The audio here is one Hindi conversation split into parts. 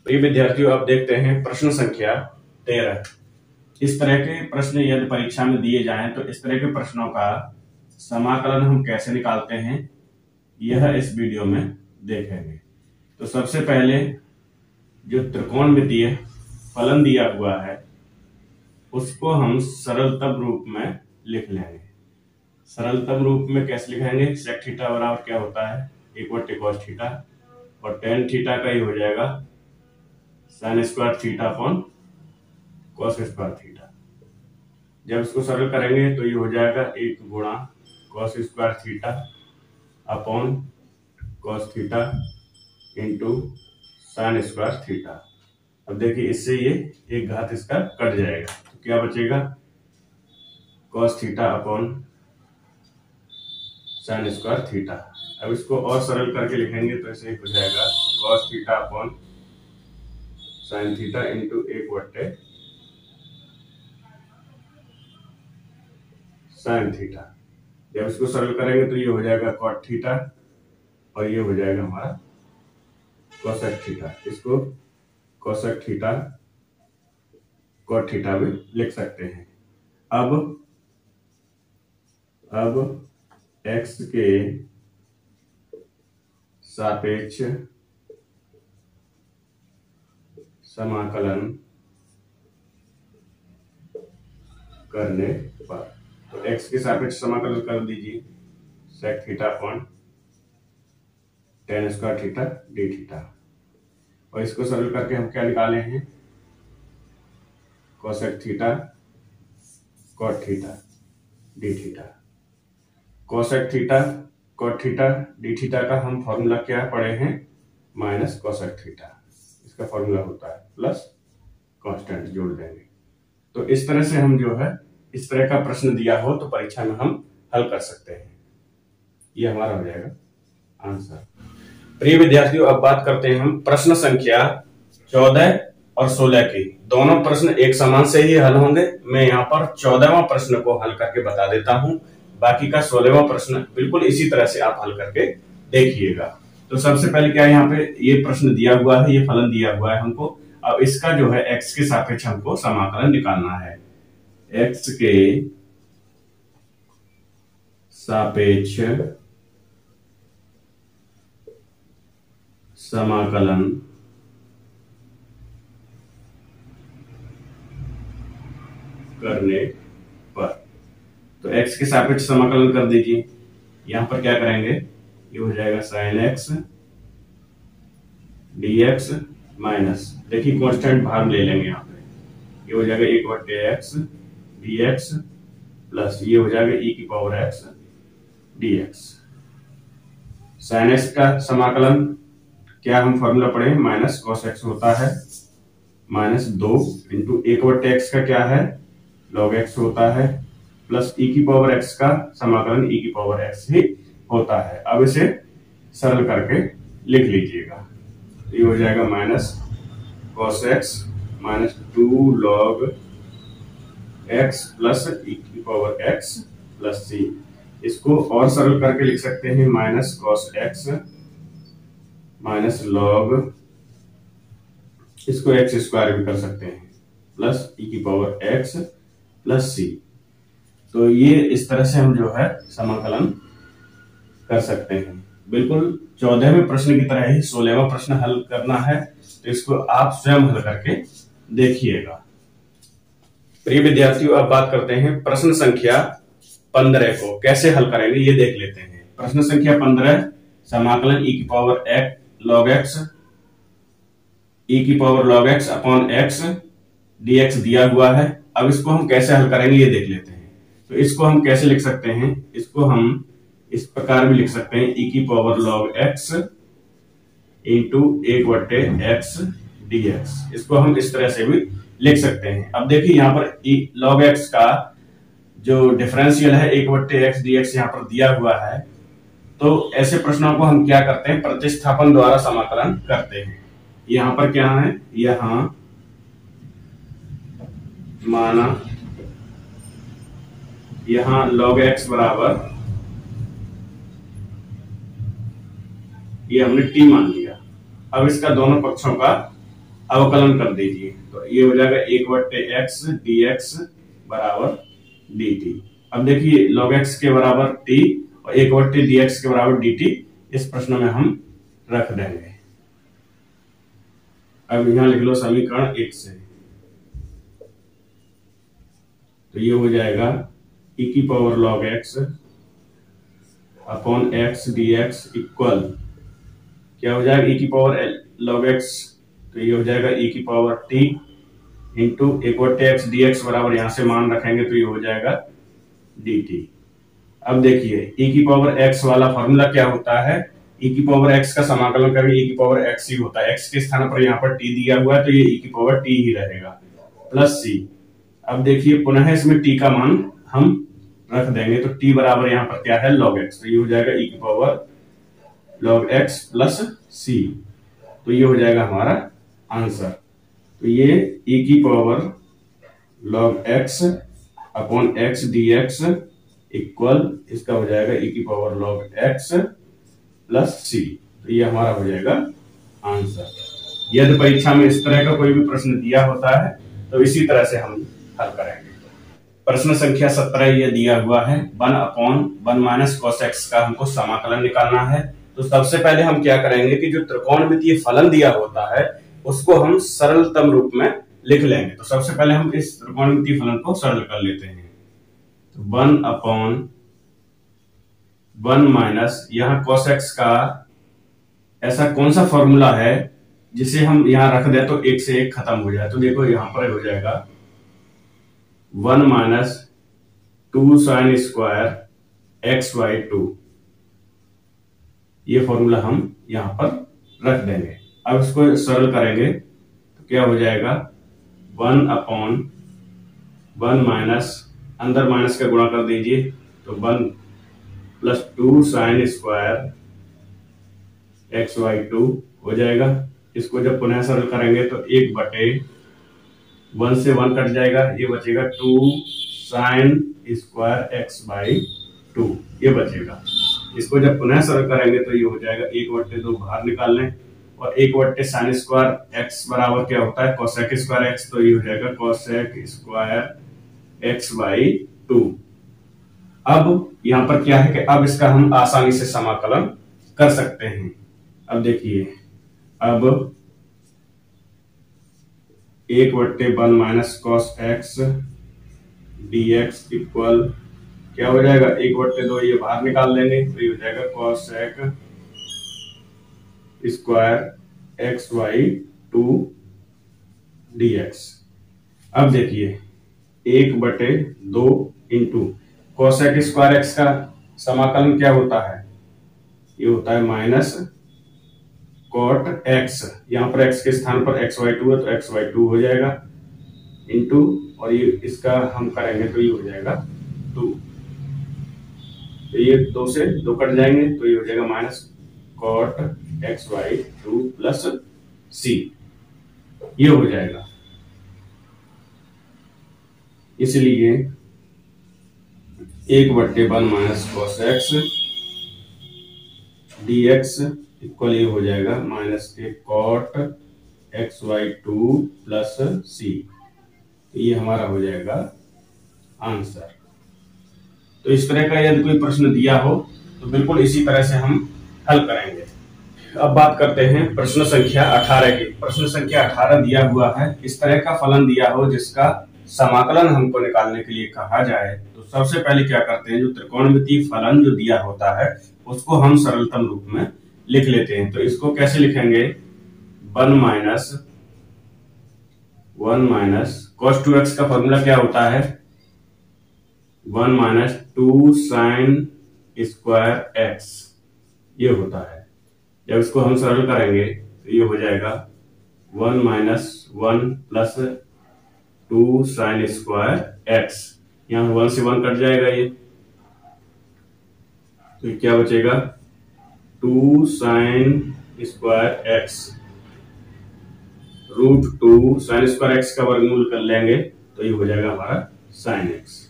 प्रिय विद्यार्थियों, अब देखते हैं प्रश्न संख्या 13। इस तरह के प्रश्न यदि परीक्षा में दिए जाएं तो इस तरह के प्रश्नों का समाकलन हम कैसे निकालते हैं, यह इस वीडियो में देखेंगे। तो सबसे पहले जो त्रिकोणमितीय फलन दिया हुआ है उसको हम सरलतम रूप में लिख लेंगे। सरलतम रूप में कैसे लिखेंगे? सेक थीटा बराबर क्या होता है? 1/cos थीटा, और tan थीटा का ही हो जाएगा sin square theta upon cos square theta. जब इसको सरल करेंगे तो ये हो जाएगा 1 गुणा cos square theta upon cos theta into sin square theta. अब देखिए इससे ये एक घात इसका कट जाएगा तो क्या बचेगा? cos theta upon sin square theta. अब इसको और सरल करके लिखेंगे तो ऐसे हो जाएगा cos theta upon sin theta into 1/sin theta. जब इसको सरल करेंगे तो ये हो जाएगा cot थीटा और ये हो जाएगा हमारा cosec थीटा। इसको cosec थीटा cot थीटा भी लिख सकते हैं। अब x के सापेक्ष समाकलन करने पर, तो x के सापेक्ष समाकलन कर दीजिए sec theta upon tan square theta d theta, और इसको सरल करके हम क्या निकाले हैं? cosec theta cot theta d theta. cosec theta cot theta d theta का हम फॉर्मूला क्या पढ़े हैं? Minus cosec theta. इसका फॉर्मूला होता है प्लस कांस्टेंट जोड़ देंगे। तो इस तरह से हम जो है इस तरह का प्रश्न दिया हो तो परीक्षा में हम हल कर सकते हैं। ये हमारा हो जाएगा आंसर। प्रिय विद्यार्थियों, अब बात करते हैं हम प्रश्न संख्या 14 और 16 की। दोनों प्रश्न एक समान से ही हल होंगे। मैं यहाँ पर 14वां प्रश्न को हल करके बता देता हूँ, बाकी का 16वां प्रश्न बिल्कुल इसी तरह से आप हल करके देखिएगा। तो सबसे पहले क्या है, यहाँ पे ये प्रश्न दिया हुआ है, ये फलन दिया हुआ है हमको। अब इसका जो है x के सापेक्ष हमको समाकलन निकालना है। x के सापेक्ष समाकलन करने पर, तो x के सापेक्ष समाकलन कर दीजिए। यहां पर क्या करेंगे? ये हो जाएगा sin x dx माइनस, देखिए कांस्टेंट भाग ले लेंगे यहाँ पे, ये हो जाएगा 1/x dx प्लस ये हो जाएगा e की power x dx। sin x का समाकलन क्या हम फॉर्मूला पढ़े? माइनस cos x होता है माइनस 2 इंटू 1/x का क्या है? log x होता है प्लस e की पावर x का समाकलन e की पावर x ही होता है। अब इसे सरल करके लिख लीजिएगा। ये हो जाएगा minus cos x minus 2 log x plus e की पावर x प्लस c। इसको और सरल करके लिख सकते हैं minus cos x minus log, इसको x स्क्वायर भी कर सकते हैं, प्लस e की पावर x प्लस c। तो ये इस तरह से हम जो है समाकलन कर सकते हैं। बिल्कुल 14वें प्रश्न की तरह ही 16वां प्रश्न हल करना है, तो इसको आप स्वयं हल करके देखिएगा। प्रिय विद्यार्थियों, अब बात करते हैं प्रश्न संख्या 15 को कैसे हल करेंगे ये देख लेते हैं। प्रश्न संख्या 15, समाकलन e की पावर log x e की power log x upon x dx दिया हुआ है। अब इसको हम कैसे हल करेंगे ये देख लेते हैं। तो इसको हम कैसे लिख सकते हैं? इसको हम इस प्रकार भी लिख सकते हैं, e की power log x into 1/x dx। इसको हम इस तरह से भी लिख सकते हैं। अब देखिए यहाँ पर log x का जो डिफरेंशियल है 1/x dx यहाँ पर दिया हुआ है, तो ऐसे प्रश्नों को हम क्या करते हैं? प्रतिस्थापन द्वारा समाकलन करते हैं। यहाँ पर क्या है? यहाँ माना यहाँ log x बराबर, ये हमने t मान लिया। अब इसका दोनों पक्षों का अवकलन कर दीजिए। तो ये हो जाएगा 1/x dx बराबर dt। अब देखिए log x के बराबर t और 1/dx के बराबर dt इस प्रश्न में हम रख देंगे। अब यहां लिख लो समीकरण 1 से। तो ये हो जाएगा e की power log x upon x dx equal क्या हो जाएगा e की पावर log x। तो ये हो जाएगा e की power t into 1/x dx बराबर यहां से मान रखेंगे तो ये हो जाएगा dt। अब देखिए e की पावर x वाला फॉर्मूला क्या होता है, e की पावर x का समाकलन करेंगे e की पावर x ही होता है। x के स्थान पर यहाँ पर t दिया हुआ है तो ये e की पावर t ही रहेगा प्लस c। अब देखिए पुनः इसमें t का मान हम रख देंगे तो t बराबर यहाँ पर क्या है log x। तो ये हो जाएगा e की power log x plus c। तो ये हो जाएगा हमारा आंसर। तो ये e की power log x upon x dx equal इसका हो जाएगा e की power log x plus c। तो ये हमारा हो जाएगा आंसर। यदि परीक्षा में इस तरह का कोई भी प्रश्न दिया होता है तो इसी तरह से हम हल करेंगे। प्रश्न संख्या 17 ये दिया हुआ है 1/1 माइनस cos x का हमको समाकलन निकालना है। तो सबसे पहले हम क्या करेंगे कि जो त्रिकोणमितीय फलन दिया होता है उसको हम सरलतम रूप में लिख लेंगे। तो सबसे पहले हम इस त्रिकोणमितीय फलन को सरल कर लेते हैं। तो 1/1 माइनस यहाँ cos x का ऐसा कौन सा फॉर्मूला है जिसे हम यहां रख दें तो एक से एक खत्म हो जाए। तो देखो यहां पर हो जाएगा 1 माइनस 2 साइन स्क्वायर x/2। ये फॉर्मूला हम यहां पर रख देंगे। अब इसको सरल करेंगे तो क्या हो जाएगा 1/1 माइनस अंदर माइनस का गुणा कर दीजिए तो 1 प्लस 2 साइन स्क्वायर x/2 हो जाएगा। इसको जब पुनः सरल करेंगे तो 1/1 से 1 कट जाएगा, ये बचेगा 2 साइन स्क्वायर x/2 ये बचेगा। इसको जब पुनः सरल करेंगे तो ये हो जाएगा 1/2 बाहर निकाल लें और 1 साइन स्क्वायर x बराबर क्या होता है कोसेक स्क्वायर x। तो ये हो जाएगा कोसेक स्क्वायर x/2। अब यहां पर क्या है कि अब इसका हम आसानी से समाकलन कर सकते हैं। अब देखिए अब 1/1 minus cos x dx equal क्या हो जाएगा 1/2 ये बाहर निकाल लेंगे तो ये हो जाएगा कोसेक स्क्वायर x/2 dx। अब देखिए 1/2 इंटू कोसेक स्क्वायर x का समाकलन क्या होता है, ये होता है माइनस कॉट x। यहां पर x के स्थान पर x/2 है तो x/2 हो जाएगा इंटू और ये इसका हम करेंगे तो ये हो जाएगा 2। तो ये 2 से 2 कट जाएंगे तो ये हो जाएगा minus cot x/2 plus c ये हो जाएगा। इसलिए 1/1 minus cos x dx equal ये हो जाएगा माइनस के कॉट x/2 प्लस c। तो ये हमारा हो जाएगा आंसर। तो इस तरह का यदि कोई प्रश्न दिया हो तो बिल्कुल इसी तरह से हम हल करेंगे। अब बात करते हैं प्रश्न संख्या 18 की। प्रश्न संख्या 18 दिया हुआ है इस तरह का फलन दिया हो जिसका समाकलन हमको निकालने के लिए कहा जाए तो सबसे पहले क्या करते हैं जो त्रिकोणमितीय फलन जो दिया होता है उसको हम सरलतम रूप में लिख लेते हैं। तो इसको कैसे लिखेंगे 1 माइनस cos 2x का फॉर्मूला क्या होता है 1 माइनस 2 साइन स्क्वायर x ये होता है। जब इसको हम सरल करेंगे तो ये हो जाएगा 1 minus 1 plus 2 sine square x। यहां 1 से 1 कट जाएगा ये तो क्या बचेगा 2 sine square x √2 sine square x का वर्गमूल कर लेंगे तो ये हो जाएगा हमारा साइन x।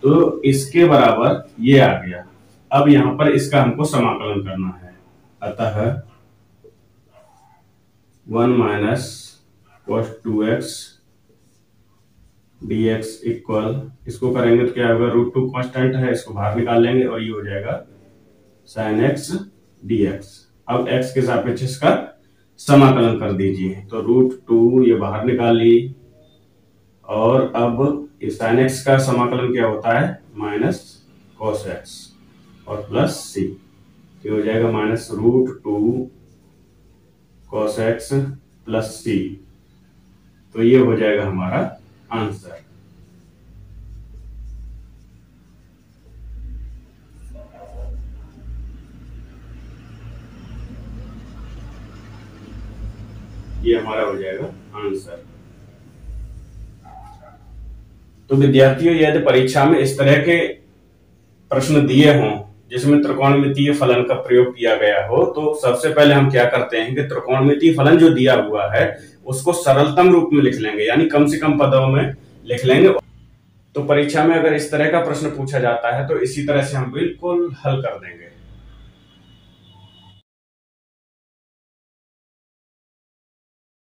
तो इसके बराबर ये आ गया। अब यहां पर इसका हमको समाकलन करना है। अतः 1 minus cos 2x dx equal, इसको करेंगे तो क्या होगा, √2 कांस्टेंट है, इसको बाहर निकाल लेंगे और ये हो जाएगा sin x dx। अब x के सापेक्ष इसका समाकलन कर दीजिए, तो √2 ये बाहर निकाल ली, और अब इस sin x का समाकलन क्या होता है, माइनस cos x और प्लस c, ये हो जाएगा minus √2 cos x plus c। तो ये हो जाएगा हमारा आंसर। ये हमारा हो जाएगा आंसर। तो विद्यार्थियों, यदि परीक्षा में इस तरह के प्रश्न दिए हों जिसमें त्रिकोणमितीय फलन का प्रयोग किया गया हो, तो सबसे पहले हम क्या करते हैं कि त्रिकोणमितीय फलन जो दिया हुआ है उसको सरलतम रूप में लिख लेंगे, यानी कम से कम पदों में लिख लेंगे। तो परीक्षा में अगर इस तरह का प्रश्न पूछा जाता है तो इसी तरह से हम बिल्कुल हल कर देंगे।